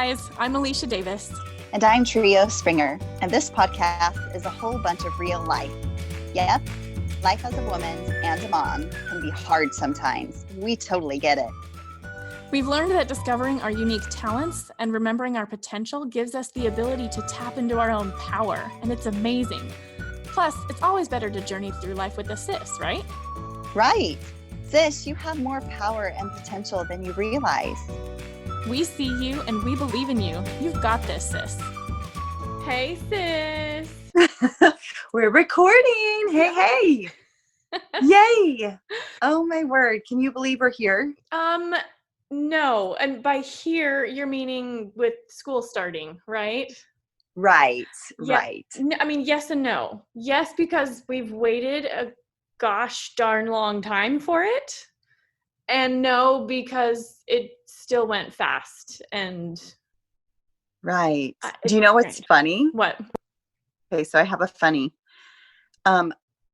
guys, I'm Alicia Davis. And I'm Trio Springer, and this podcast is a whole bunch of real life. Yep, life as a woman and a mom can be hard sometimes. We totally get it. We've learned that discovering our unique talents and remembering our potential gives us the ability to tap into our own power, and it's amazing. Plus, it's always better to journey through life with a sis, right? Right. Sis, you have more power and potential than you realize. We see you and we believe in you. You've got this, sis. Hey, sis. We're recording. Hey. Yay. Oh my word. Can you believe we're here? No. And by here, you're meaning with school starting, right? Right. Yeah. Right. I mean, yes and no. Yes, because we've waited a gosh darn long time for it. And no, because it still went fast. And right. Do you know what's funny? What? Okay, so I have a funny.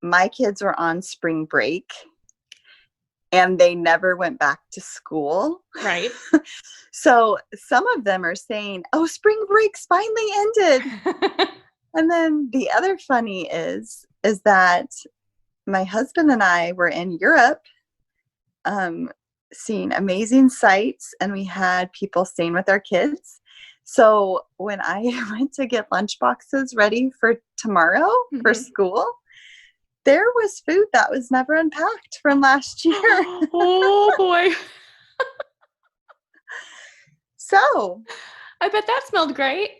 My kids were on spring break and they never went back to school. Right. So some of them are saying, oh, spring break's finally ended. And then the other funny is that my husband and I were in Europe seeing amazing sights, and we had people staying with our kids. So when I went to get lunch boxes ready for tomorrow for school, there was food that was never unpacked from last year. Oh boy. So I bet that smelled great.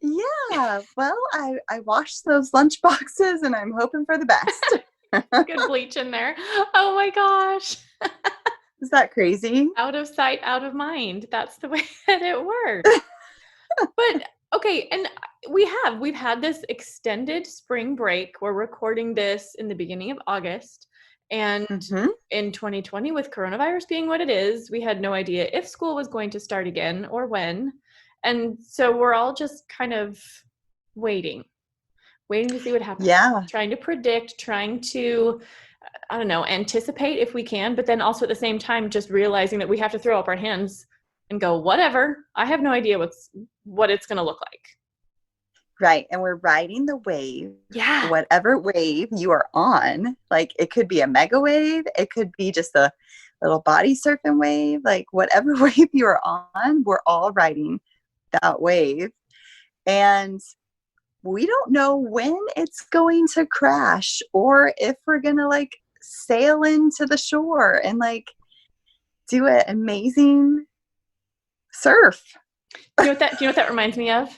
Yeah, well, I washed those lunch boxes and I'm hoping for the best. Good bleach in there. Oh my gosh. Is that crazy? Out of sight, out of mind. That's the way that it works. But okay, and we've had this extended spring break. We're recording this in the beginning of August. And in 2020, with coronavirus being what it is, we had no idea if school was going to start again or when. And so we're all just kind of waiting to see what happens. Yeah. Trying to predict, trying to, I don't know, anticipate if we can, but then also at the same time, just realizing that we have to throw up our hands and go, whatever. I have no idea what it's going to look like. Right. And we're riding the wave. Yeah. Whatever wave you are on, like it could be a mega wave. It could be just a little body surfing wave. Like whatever wave you are on, we're all riding that wave. And we don't know when it's going to crash or if we're going to like sail into the shore and like do an amazing surf. Do you know what that reminds me of?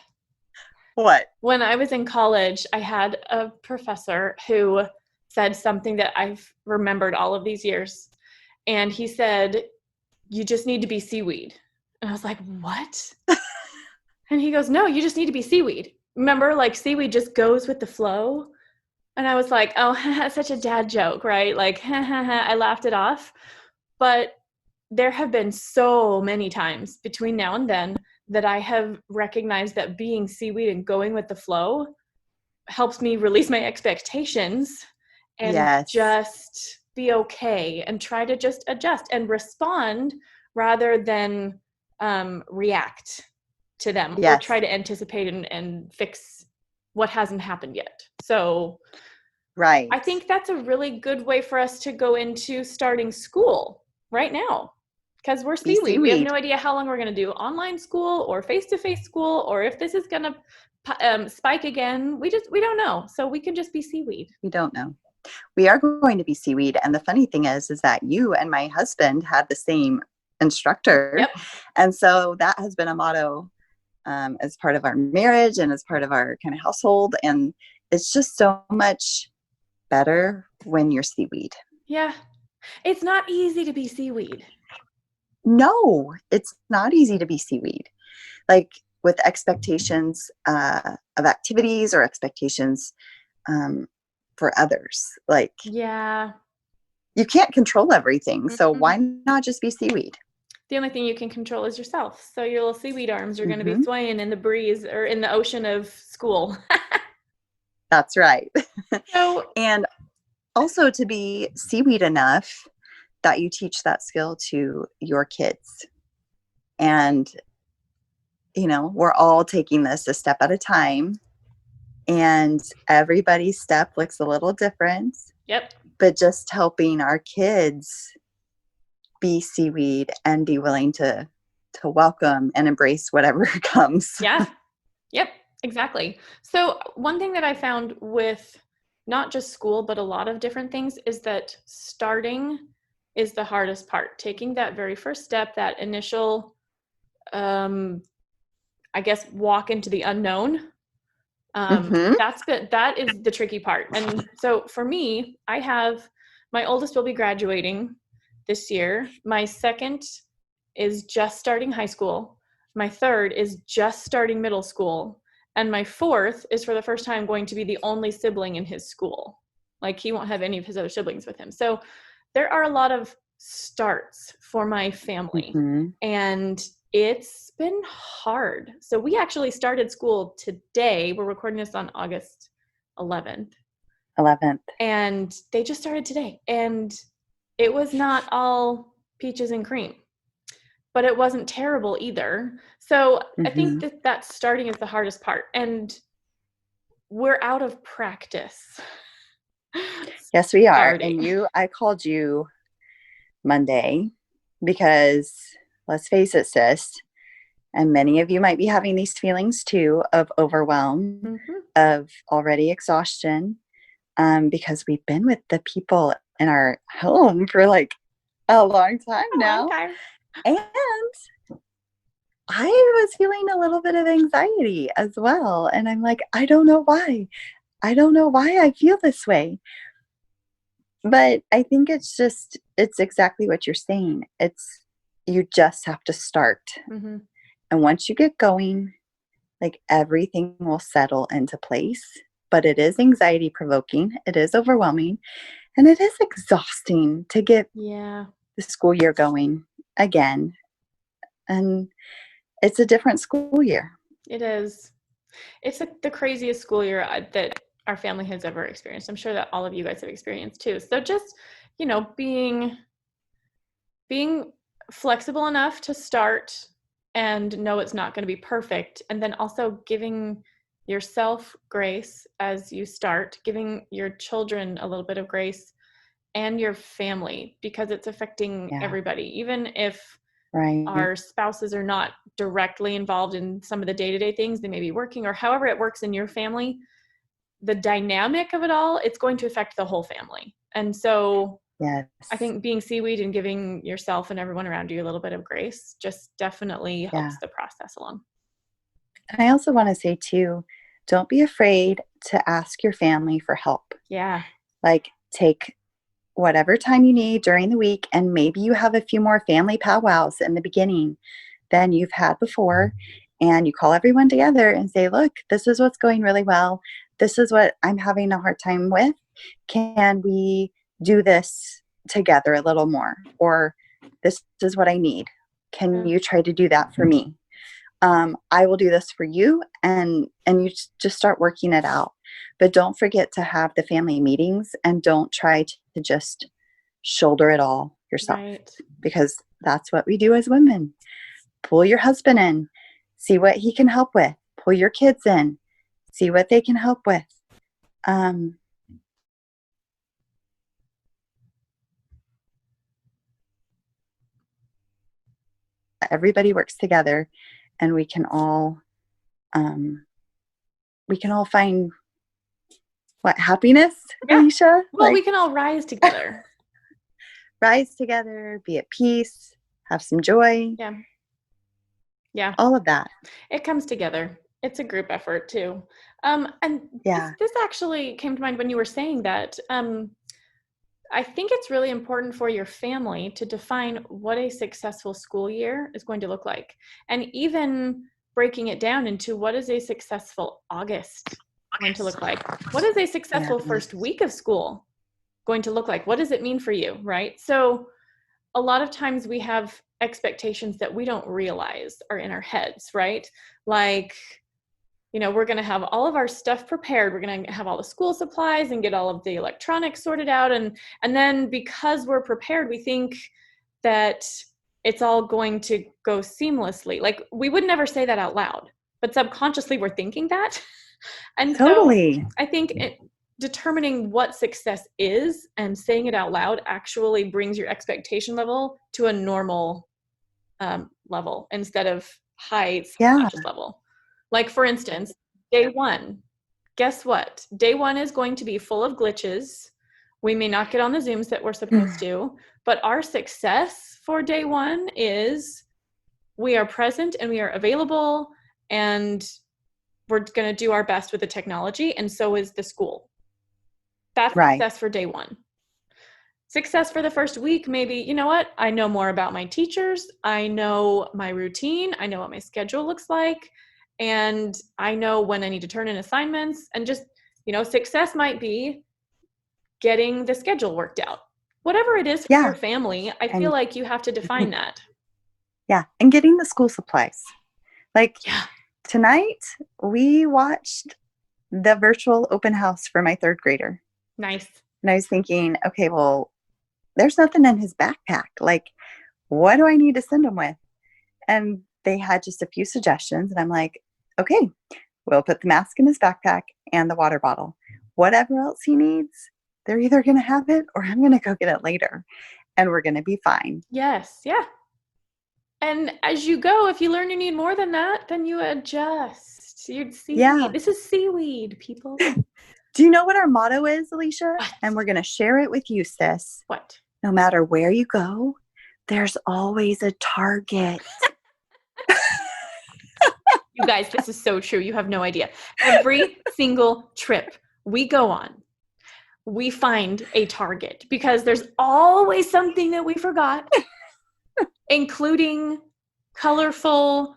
What? When I was in college, I had a professor who said something that I've remembered all of these years. And he said, you just need to be seaweed. And I was like, what? And he goes, no, you just need to be seaweed. Remember, like seaweed just goes with the flow. And I was like, oh, such a dad joke, right? Like, I laughed it off. But there have been so many times between now and then that I have recognized that being seaweed and going with the flow helps me release my expectations and just be okay and try to just adjust and respond rather than react to them or try to anticipate and fix what hasn't happened yet. So right. I think that's a really good way for us to go into starting school right now. Because we're seaweed. We have no idea how long we're going to do online school or face-to-face school, or if this is going to spike again. We don't know. So we can just be seaweed. We don't know. We are going to be seaweed. And the funny thing is that you and my husband had the same instructor. Yep. And so that has been a motto as part of our marriage and as part of our kind of household. And it's just so much better when you're seaweed. Yeah. It's not easy to be seaweed. No, it's not easy to be seaweed. Like with expectations of activities or expectations for others. Like, yeah, you can't control everything. So why not just be seaweed? The only thing you can control is yourself. So your little seaweed arms are going to be swaying in the breeze or in the ocean of school. That's right. So, and also to be seaweed enough that you teach that skill to your kids. And we're all taking this a step at a time, and everybody's step looks a little different. Yep. But just helping our kids be seaweed and be willing to welcome and embrace whatever comes. Yeah. Yep. Exactly. So one thing that I found with not just school, but a lot of different things is that starting is the hardest part. Taking that very first step, that initial, I guess, walk into the unknown. That's good. That is the tricky part. And so for me, my oldest will be graduating this year. My second is just starting high school. My third is just starting middle school. And my fourth is for the first time going to be the only sibling in his school. Like, he won't have any of his other siblings with him. So there are a lot of starts for my family. And it's been hard. So we actually started school today. We're recording this on August 11th. And they just started today. And it was not all peaches and cream, but it wasn't terrible either. So I think that starting is the hardest part. And we're out of practice. Yes, we are. Starting. And I called you Monday because, let's face it, sis, and many of you might be having these feelings too, of overwhelm, of already exhaustion, because we've been with the people in our home for like a long time now. And I was feeling a little bit of anxiety as well. And I'm like, I don't know why. I don't know why I feel this way. But I think it's exactly what you're saying. You just have to start. And once you get going, like, everything will settle into place. But it is anxiety provoking. It is overwhelming. And it is exhausting to get the school year going again. And it's a different school year. It is. It's the craziest school year that our family has ever experienced. I'm sure that all of you guys have experienced too. So just, being flexible enough to start and know it's not going to be perfect. And then also giving yourself grace as you start, giving your children a little bit of grace, and your family, because it's affecting everybody. Even if our spouses are not directly involved in some of the day-to-day things, they may be working, or however it works in your family, the dynamic of it all, it's going to affect the whole family. And so I think being seaweed and giving yourself and everyone around you a little bit of grace just definitely helps the process along. And I also want to say too, don't be afraid to ask your family for help. Like, take whatever time you need during the week, and maybe you have a few more family powwows in the beginning than you've had before, and you call everyone together and say, look, this is what's going really well. This is what I'm having a hard time with. Can we do this together a little more? Or this is what I need. Can you try to do that for me? I will do this for you. And you just start working it out. But don't forget to have the family meetings, and don't try to just shoulder it all yourself, because that's what we do as women. Pull your husband in, see what he can help with. Pull your kids in, see what they can help with. Everybody works together, and we can all find happiness, Alicia? Well, we can all rise together. Rise together, be at peace, have some joy. Yeah. All of that. It comes together. It's a group effort too. And this actually came to mind when you were saying that. I think it's really important for your family to define what a successful school year is going to look like. And even breaking it down into, what is a successful August going to look like? What is a successful first week of school going to look like? What does it mean for you, right? So a lot of times we have expectations that we don't realize are in our heads, right? Like, we're going to have all of our stuff prepared. We're going to have all the school supplies and get all of the electronics sorted out. And then because we're prepared, we think that it's all going to go seamlessly. Like, we would never say that out loud, but subconsciously we're thinking that. And Totally. so I think determining what success is and saying it out loud actually brings your expectation level to a normal level instead of high subconscious level. Like, for instance, day one, guess what? Day one is going to be full of glitches. We may not get on the Zooms that we're supposed to, but our success for day one is we are present and we are available, and we're going to do our best with the technology, and so is the school. That's success for day one. Success for the first week, maybe, you know what? I know more about my teachers. I know my routine. I know what my schedule looks like. And I know when I need to turn in assignments. And just, success might be getting the schedule worked out. Whatever it is for your family, I feel like you have to define that. Yeah. And getting the school supplies. Like tonight, we watched the virtual open house for my third grader. Nice. And I was thinking, okay, well, there's nothing in his backpack. Like, what do I need to send him with? And they had just a few suggestions. And I'm like, okay, we'll put the mask in his backpack and the water bottle. Whatever else he needs, they're either going to have it or I'm going to go get it later. And we're going to be fine. Yes. Yeah. And as you go, if you learn you need more than that, then you adjust. You'd see. Yeah. This is seaweed, people. Do you know what our motto is, Alicia? What? And we're going to share it with you, sis. What? No matter where you go, there's always a target. You guys, this is so true. You have no idea. Every single trip we go on, we find a target because there's always something that we forgot, including colorful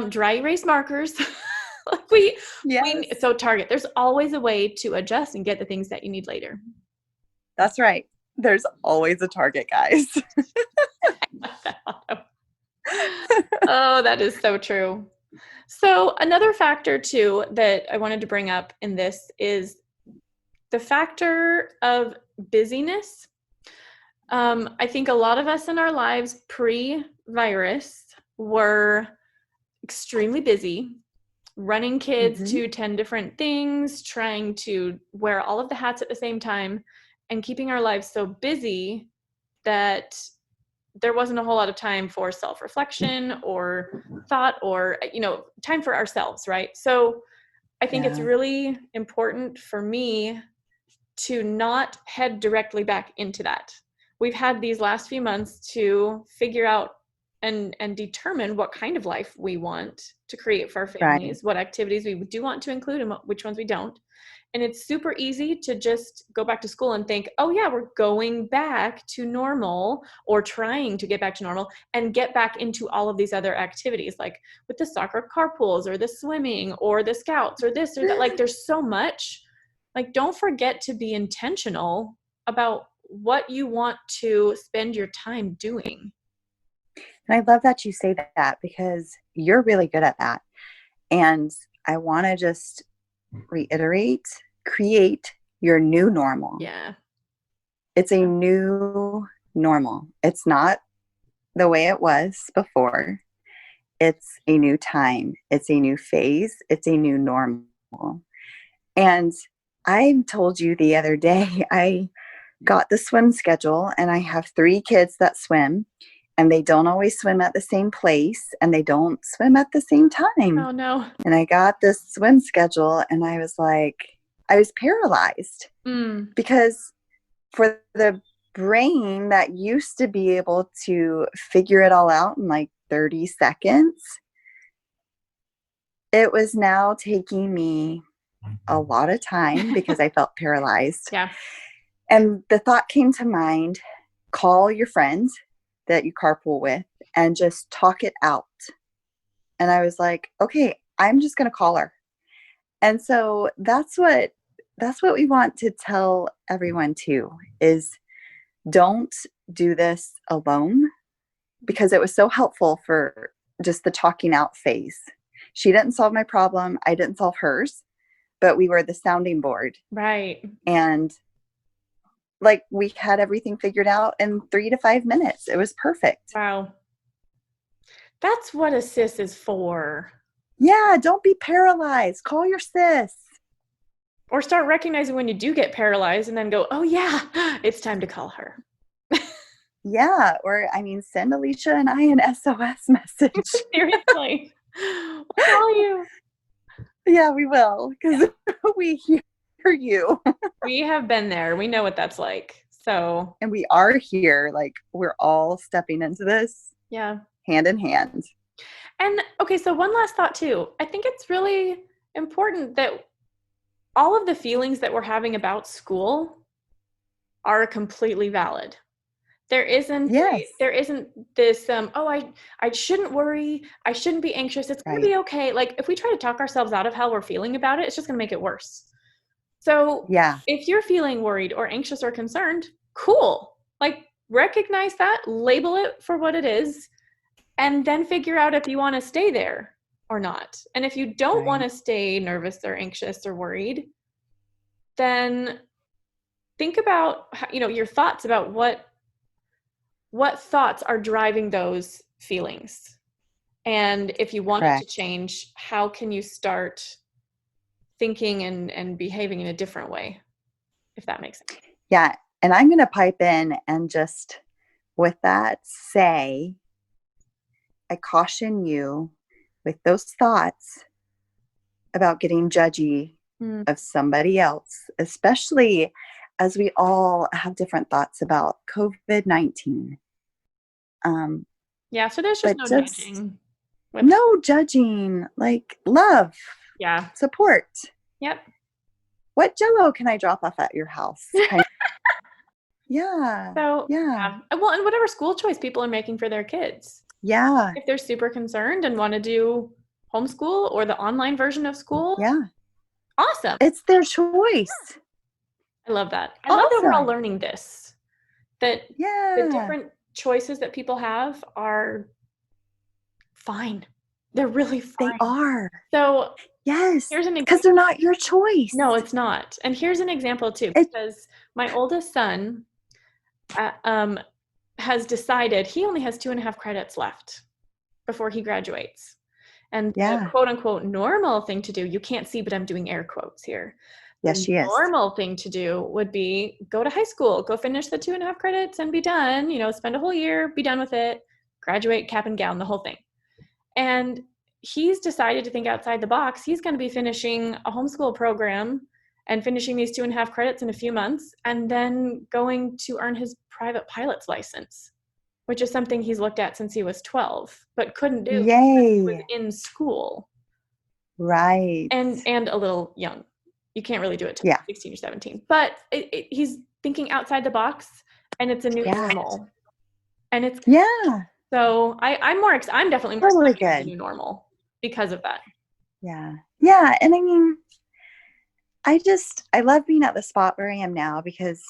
dry erase markers. So Target, there's always a way to adjust and get the things that you need later. That's right. There's always a Target, guys. Oh, that is so true. So another factor too that I wanted to bring up in this is the factor of busyness. I think a lot of us in our lives pre-virus were extremely busy, running kids to 10 different things, trying to wear all of the hats at the same time, and keeping our lives so busy that there wasn't a whole lot of time for self-reflection or thought or, time for ourselves, right? So I think it's really important for me to not head directly back into that. We've had these last few months to figure out and determine what kind of life we want to create for our families, what activities we do want to include and which ones we don't. And it's super easy to just go back to school and think, oh yeah, we're going back to normal or trying to get back to normal and get back into all of these other activities, like with the soccer carpools or the swimming or the scouts or this or that. Like there's so much. Like, don't forget to be intentional about what you want to spend your time doing. And I love that you say that because you're really good at that. And I want to just reiterate, create your new normal. Yeah. It's a new normal. It's not the way it was before. It's a new time. It's a new phase. It's a new normal. And I told you the other day, I got the swim schedule and I have 3 kids that swim and they don't always swim at the same place and they don't swim at the same time. Oh no. And I got this swim schedule and I was like, I was paralyzed because for the brain that used to be able to figure it all out in like 30 seconds, it was now taking me a lot of time because I felt paralyzed. Yeah. And the thought came to mind, call your friend that you carpool with and just talk it out. And I was like, okay, I'm just going to call her. And so that's what we want to tell everyone too, is don't do this alone, because it was so helpful for just the talking out phase. She didn't solve my problem. I didn't solve hers, but we were the sounding board. Right. And like we had everything figured out in 3 to 5 minutes. It was perfect. Wow. That's what a sis is for. Yeah, don't be paralyzed. Call your sis. Or start recognizing when you do get paralyzed and then go, oh yeah, it's time to call her. Yeah, or I mean, send Alicia and I an SOS message. Seriously. We'll call you. Yeah, we will, because we hear you. We have been there. We know what that's like. So, And we are here. Like, we're all stepping into this yeah. hand in hand. And okay, so one last thought too. I think it's really important that all of the feelings that we're having about school are completely valid. There isn't this I shouldn't worry, I shouldn't be anxious, it's going to be okay. Like if we try to talk ourselves out of how we're feeling about it, it's just going to make it worse. So if you're feeling worried or anxious or concerned, cool. Like recognize that, label it for what it is, and then figure out if you want to stay there or not. And if you don't want to stay nervous or anxious or worried, then think about your thoughts about what thoughts are driving those feelings. And if you want it to change, how can you start thinking and behaving in a different way, if that makes sense? Yeah. And I'm going to pipe in and just with that say, I caution you with those thoughts about getting judgy of somebody else, especially as we all have different thoughts about COVID-19. So there's just no judging. No judging, like love. Yeah. Support. Yep. What Jell-O can I drop off at your house? Yeah. So, yeah. Well, and whatever school choice people are making for their kids. Yeah. If they're super concerned and want to do homeschool or the online version of school. Yeah. Awesome. It's their choice. I love that. I love that we're all learning this. That the different choices that people have are fine. They're really fine. They are. So yes, here's an example. Because they're not your choice. No, it's not. And here's an example too, because my oldest son has decided he only has 2.5 credits left before he graduates. And the quote unquote normal thing to do, you can't see, but I'm doing air quotes here. Yes, she is. The normal thing to do would be go to high school, go finish the 2.5 credits and be done, spend a whole year, be done with it, graduate, cap and gown, the whole thing. And he's decided to think outside the box. He's going to be finishing a homeschool program and finishing these 2.5 credits in a few months, and then going to earn his private pilot's license, which is something he's looked at since he was 12, but couldn't do because he was in school. Right. And a little young. You can't really do it till 16 or 17. But he's thinking outside the box, and it's a new normal. And it's so I'm definitely more totally excited about the new normal because of that. Yeah. Yeah. And I mean, I love being at the spot where I am now because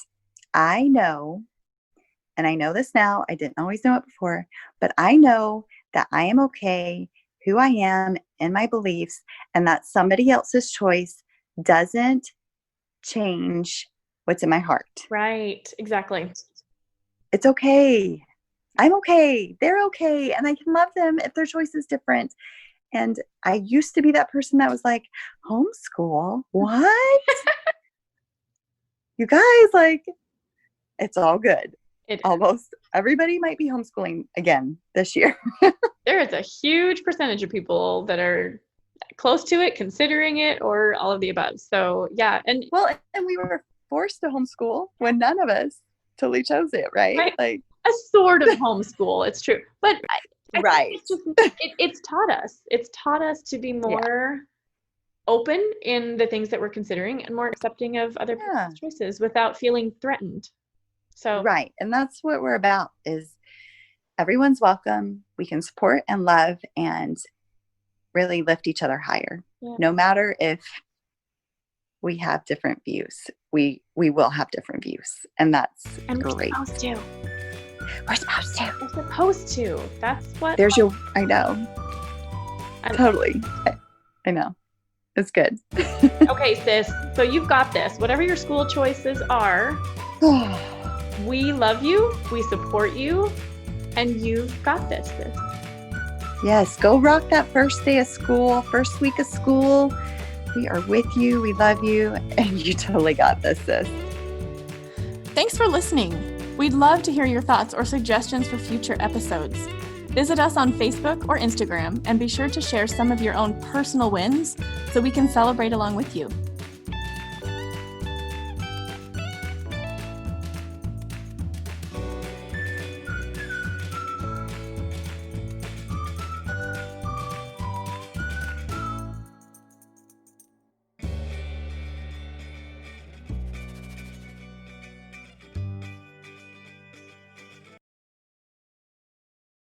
I know, and I know this now, I didn't always know it before, but I know that I am okay, who I am in my beliefs, and that somebody else's choice doesn't change what's in my heart. Right. Exactly. It's okay. I'm okay. They're okay. And I can love them if their choice is different. And I used to be that person that was like, homeschool? What? You guys, like, it's all good. Almost everybody might be homeschooling again this year. There is a huge percentage of people that are close to it, considering it, or all of the above. So yeah. And we were forced to homeschool when none of us totally chose it, right? Like a sort of homeschool. It's true. But I think it's taught us. It's taught us to be more open in the things that we're considering and more accepting of other people's choices without feeling threatened. So right. And that's what we're about, is everyone's welcome. We can support and love and really lift each other higher. Yeah. No matter if we have different views, we will have different views. And that's great. We're supposed to. We're supposed to. We're supposed to. That's what. I know. Totally. I know. It's good. Okay, sis. So you've got this. Whatever your school choices are, we love you. We support you. And you've got this, sis. Yes, go rock that first day of school, first week of school. We are with you. We love you. And you totally got this, sis. Thanks for listening. We'd love to hear your thoughts or suggestions for future episodes. Visit us on Facebook or Instagram and be sure to share some of your own personal wins so we can celebrate along with you.